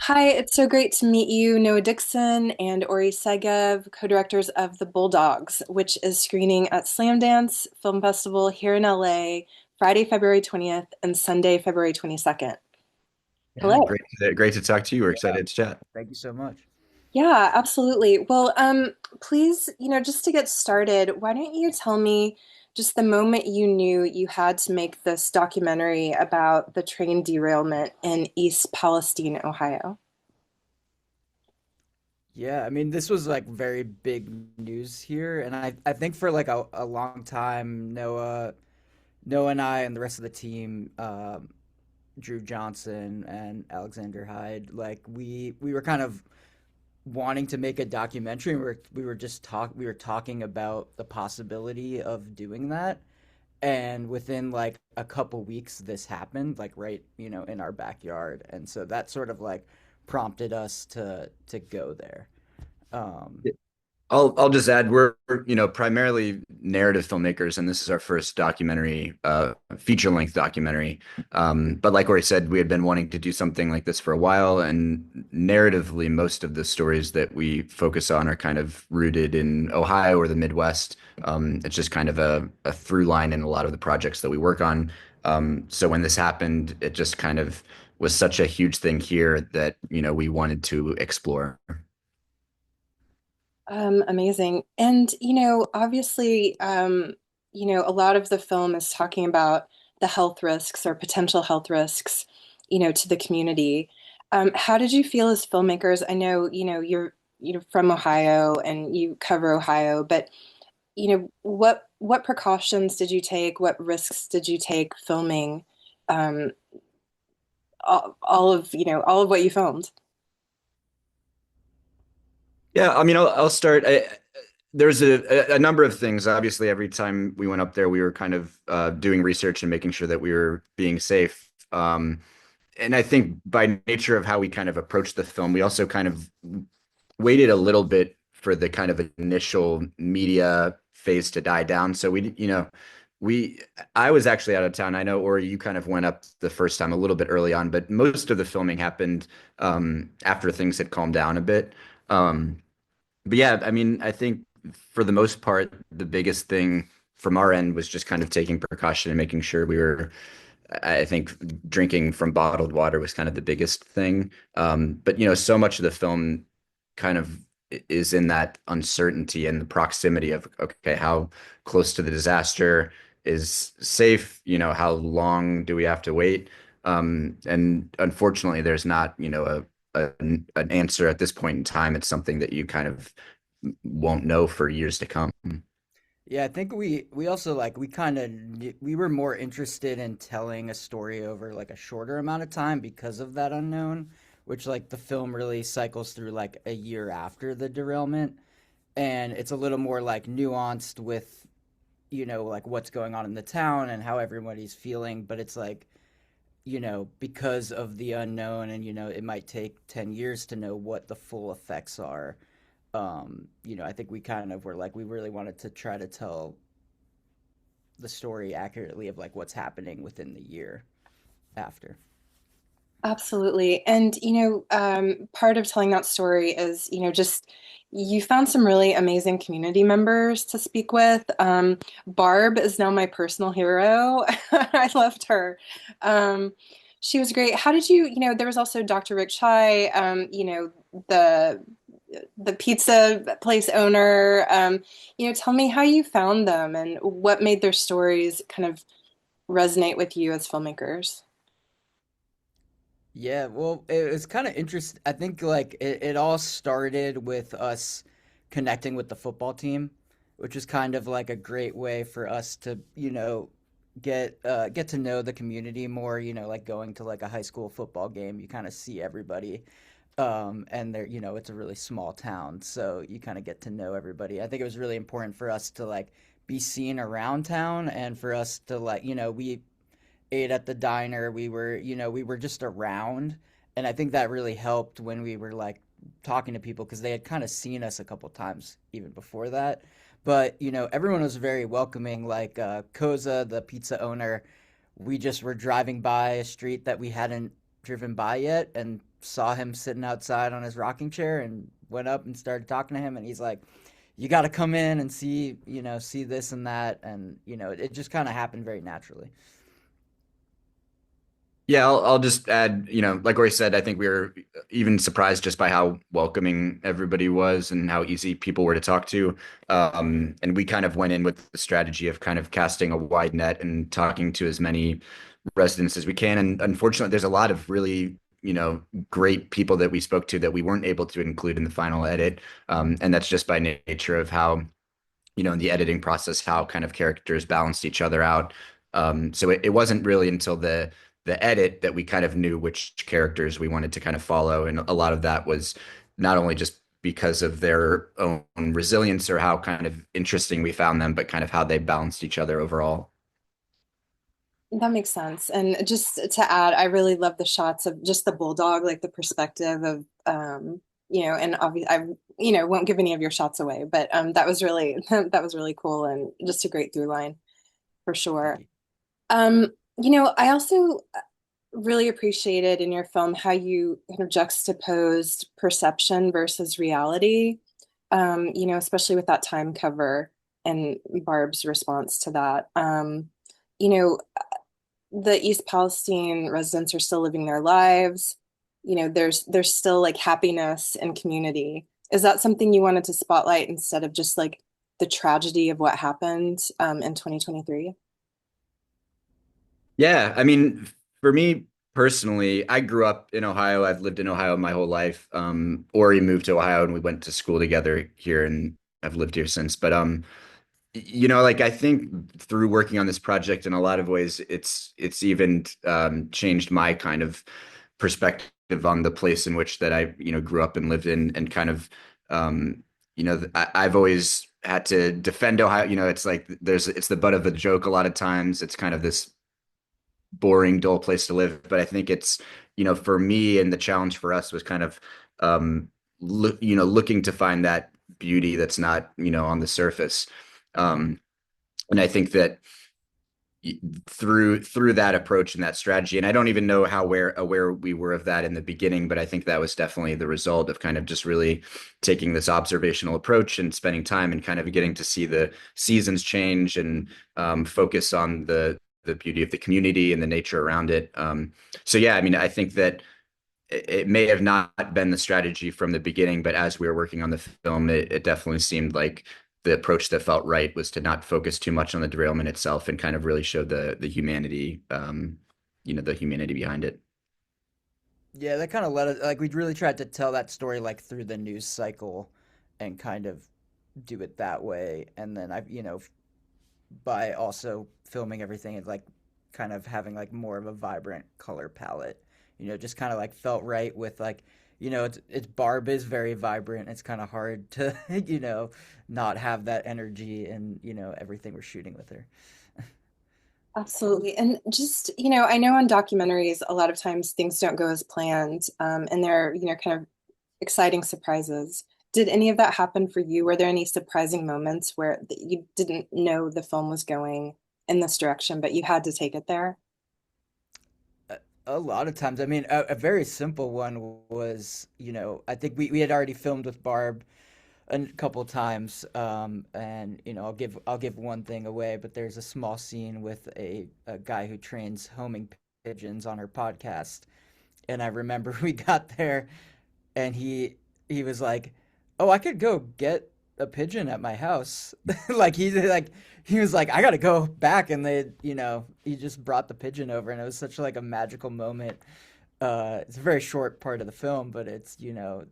Hi, it's so great to meet you, Noah Dixon and Ori Segev, co-directors of The Bulldogs, which is screening at Slamdance Film Festival here in LA, Friday, February 20th and Sunday, February 22nd. Yeah, Hello. great to talk to you. We're Yeah, excited to chat. thank you so much. Yeah, absolutely. Well, please, just to get started, why don't you tell me just the moment you knew you had to make this documentary about the train derailment in East Palestine, Ohio? Yeah, I mean, this was like very big news here, and I think for like a long time, Noah and I and the rest of the team, Drew Johnson and Alexander Hyde, like we were kind of wanting to make a documentary. And we were talking about the possibility of doing that, and within like a couple weeks, this happened, like right, in our backyard, and so that sort of like prompted us to go there. Um, I'll just add we're primarily narrative filmmakers, and this is our first documentary, feature length documentary. But like Ori said, we had been wanting to do something like this for a while, and narratively, most of the stories that we focus on are kind of rooted in Ohio or the Midwest. It's just kind of a through line in a lot of the projects that we work on. So when this happened, it just kind of was such a huge thing here that we wanted to explore. Amazing. And, obviously, a lot of the film is talking about the health risks or potential health risks, to the community. How did you feel as filmmakers? I know, you're from Ohio and you cover Ohio, but, what precautions did you take? What risks did you take filming, um, all of what you filmed? Yeah, I mean, I'll start. There's a number of things. Obviously, every time we went up there, we were kind of doing research and making sure that we were being safe. And I think by nature of how we kind of approached the film, we also kind of waited a little bit for the kind of initial media phase to die down. So we I was actually out of town. I know, Ori, you kind of went up the first time a little bit early on, but most of the filming happened after things had calmed down a bit. Um, but yeah, I mean, I think for the most part, the biggest thing from our end was just kind of taking precaution and making sure we were, I think drinking from bottled water was kind of the biggest thing. But so much of the film kind of is in that uncertainty and the proximity of, okay, how close to the disaster is safe? How long do we have to wait? And unfortunately, there's not, an answer at this point in time. It's something that you kind of won't know for years to come. yeah, I think we also like we were more interested in telling a story over like a shorter amount of time because of that unknown, which like the film really cycles through like a year after the derailment, and it's a little more like nuanced with like what's going on in the town and how everybody's feeling, but it's like because of the unknown, and it might take 10 years to know what the full effects are. I think we kind of were like, we really wanted to try to tell the story accurately of like what's happening within the year after. Absolutely. And, part of telling that story is, just you found some really amazing community members to speak with. Barb is now my personal hero. I loved her. Um, she was great. How did there was also Dr. Rick Chai, the the pizza place owner. Tell me how you found them and what made their stories kind of resonate with you as filmmakers. Yeah, well, it was kind of interesting. I think like it all started with us connecting with the football team, which is kind of like a great way for us to, get to know the community more, like going to like a high school football game, you kind of see everybody. And they're, it's a really small town, so you kind of get to know everybody. I think it was really important for us to like be seen around town, and for us to like, we ate at the diner. We were just around, and I think that really helped when we were like talking to people because they had kind of seen us a couple times even before that. But everyone was very welcoming. Like Koza, the pizza owner, we just were driving by a street that we hadn't driven by yet, and saw him sitting outside on his rocking chair and went up and started talking to him, and he's like, you got to come in and see, see this and that, and it just kind of happened very naturally. Yeah, I'll just add, like Ori said, I think we were even surprised just by how welcoming everybody was and how easy people were to talk to. And we kind of went in with the strategy of kind of casting a wide net and talking to as many residents as we can. And unfortunately, there's a lot of really, great people that we spoke to that we weren't able to include in the final edit. And that's just by nature of how, in the editing process, how kind of characters balanced each other out. So it wasn't really until the edit that we kind of knew which characters we wanted to kind of follow, and a lot of that was not only just because of their own resilience or how kind of interesting we found them, but kind of how they balanced each other overall. That makes sense. And just to add, I really love the shots of just the bulldog, like the perspective of, and obviously I, won't give any of your shots away, but that was really that was really cool and just a great through line for Thank sure. you. Um, I also really appreciated in your film how you kind of juxtaposed perception versus reality. Especially with that time cover and Barb's response to that. You know, the East Palestine residents are still living their lives. There's still like happiness and community. Is that something you wanted to spotlight instead of just like the tragedy of what happened in 2023? Yeah, I mean, for me personally, I grew up in Ohio. I've lived in Ohio my whole life. Ori moved to Ohio and we went to school together here, and I've lived here since. But like I think through working on this project in a lot of ways, it's even changed my kind of perspective on the place in which that I, grew up and lived in, and kind of, I've always had to defend Ohio. It's like it's the butt of a joke a lot of times. It's kind of this boring, dull place to live. But I think it's, for me, and the challenge for us was kind of, looking to find that beauty that's not, on the surface. And I think that through that approach and that strategy, and I don't even know how aware we were of that in the beginning, but I think that was definitely the result of kind of just really taking this observational approach and spending time and kind of getting to see the seasons change and focus on the beauty of the community and the nature around it. So yeah, I mean, I think that it may have not been the strategy from the beginning, but as we were working on the film, it definitely seemed like the approach that felt right was to not focus too much on the derailment itself and kind of really show the humanity, the humanity behind it. Yeah, that kind of let us like we really tried to tell that story like through the news cycle and kind of do it that way. And then by also filming everything and like kind of having like more of a vibrant color palette, just kind of like felt right with like, it's Barb is very vibrant. It's kind of hard to, not have that energy and, everything we're shooting with her. Absolutely. And just, I know on documentaries, a lot of times things don't go as planned, and they're, kind of exciting surprises. Did any of that happen for you? Were there any surprising moments where you didn't know the film was going in this direction, but you had to take it there? A lot of times, I mean, a very simple one was, I think we had already filmed with Barb a couple times, and I'll give one thing away, but there's a small scene with a guy who trains homing pigeons on her podcast, and I remember we got there, and he was like, "Oh, I could go get a pigeon at my house." He was like, "I gotta go back," and he just brought the pigeon over, and it was such like a magical moment. It's a very short part of the film, but it's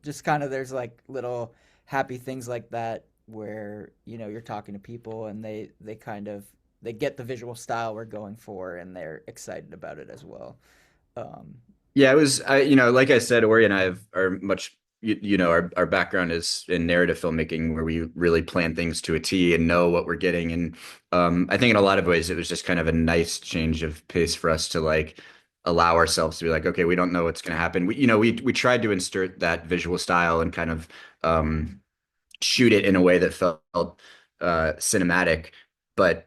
just kind of there's like little happy things like that where you're talking to people and they kind of they get the visual style we're going for and they're excited about it as well. Um, Yeah, it was, like I said, Ori and I are much, our background is in narrative filmmaking where we really plan things to a T and know what we're getting. And I think in a lot of ways, it was just kind of a nice change of pace for us to like allow ourselves to be like, okay, we don't know what's going to happen. We tried to insert that visual style and kind of shoot it in a way that felt cinematic, but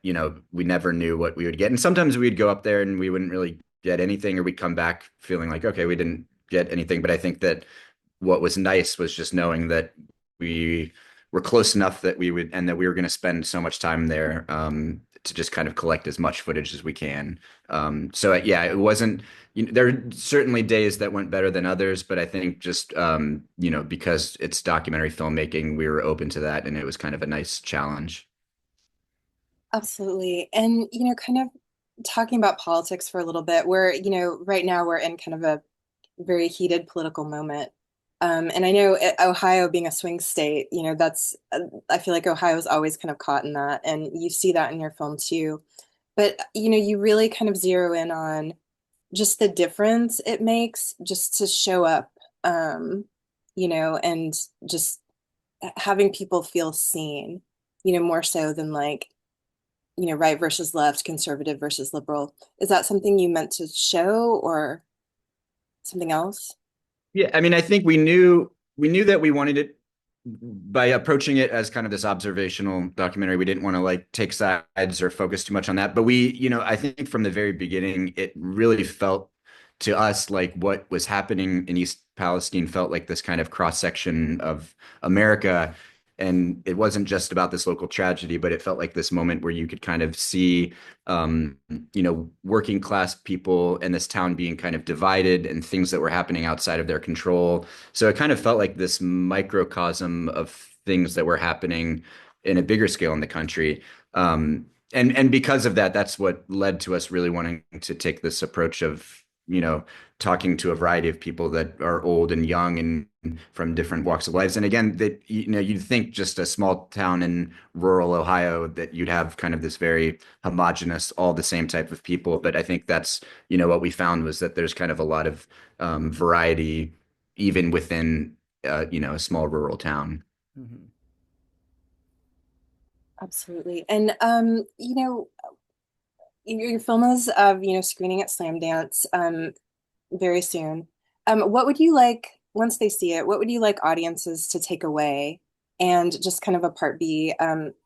we never knew what we would get. And sometimes we'd go up there and we wouldn't really get anything, or we'd come back feeling like, okay, we didn't get anything, but I think that what was nice was just knowing that we were close enough that we would, and that we were going to spend so much time there, to just kind of collect as much footage as we can. So yeah, it wasn't, there are certainly days that went better than others, but I think just, because it's documentary filmmaking, we were open to that, and it was kind of a nice challenge. Absolutely. And, kind of talking about politics for a little bit, where, right now we're in kind of a very heated political moment. And I know Ohio being a swing state, I feel like Ohio is always kind of caught in that. And you see that in your film too. But, you really kind of zero in on just the difference it makes just to show up, and just having people feel seen, more so than like, right versus left, conservative versus liberal. Is that something you meant to show or something else? Yeah, I mean, I think we knew that we wanted it by approaching it as kind of this observational documentary. We didn't want to like take sides or focus too much on that. But I think from the very beginning, it really felt to us like what was happening in East Palestine felt like this kind of cross section of America. And it wasn't just about this local tragedy, but it felt like this moment where you could kind of see, working class people in this town being kind of divided and things that were happening outside of their control. So it kind of felt like this microcosm of things that were happening in a bigger scale in the country. And because of that, that's what led to us really wanting to take this approach of, talking to a variety of people that are old and young and from different walks of lives. And again, that you'd think just a small town in rural Ohio that you'd have kind of this very homogenous, all the same type of people. But I think that's, what we found was that there's kind of a lot of variety even within a small rural town. Hmm. Absolutely. And your film is screening at Slamdance very soon. What would you like once they see it? What would you like audiences to take away? And just kind of a part B,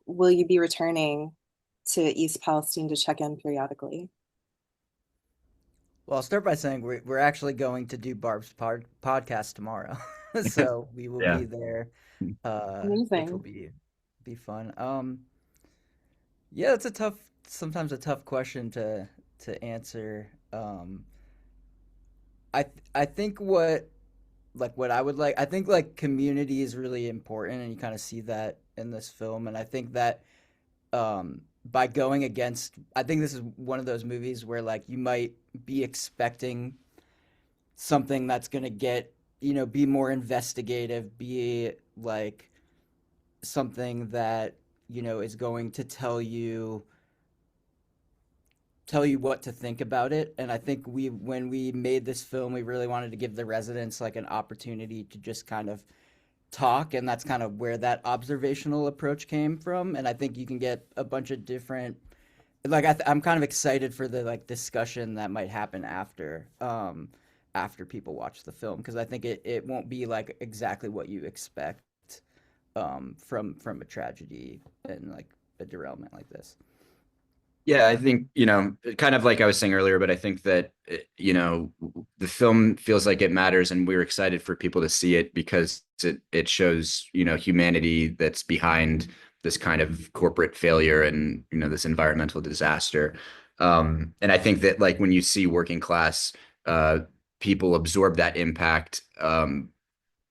will you be returning to East Palestine to check in periodically? Well, I'll start by saying we're actually going to do Barb's podcast tomorrow, so we will Yeah. be there, which will Amazing. be fun. Yeah, it's sometimes a tough question to answer. I think what I would like, I think like community is really important, and you kind of see that in this film, and I think that by going against, I think this is one of those movies where like you might be expecting something that's gonna get, be more investigative, be like something that is going to tell you what to think about it. And I think when we made this film, we really wanted to give the residents like an opportunity to just kind of talk, and that's kind of where that observational approach came from. And I think you can get a bunch of different, like I'm kind of excited for the like discussion that might happen after people watch the film, because I think it won't be like exactly what you expect from a tragedy and like a derailment like this. Yeah, I think, kind of like I was saying earlier, but I think that, the film feels like it matters, and we're excited for people to see it because it shows, humanity that's behind this kind of corporate failure and, this environmental disaster. And I think that like when you see working class uh, people absorb that impact,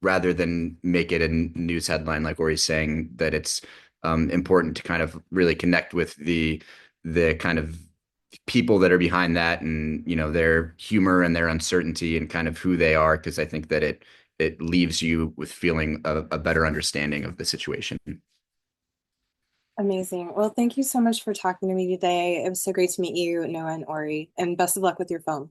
rather than make it a news headline, like Ori's saying, that it's important to kind of really connect with the kind of people that are behind that, and their humor and their uncertainty and kind of who they are, because I think that it leaves you with feeling a better understanding of the situation. Amazing. Well, thank you so much for talking to me today. It was so great to meet you, Noah and Ori, and best of luck with your film.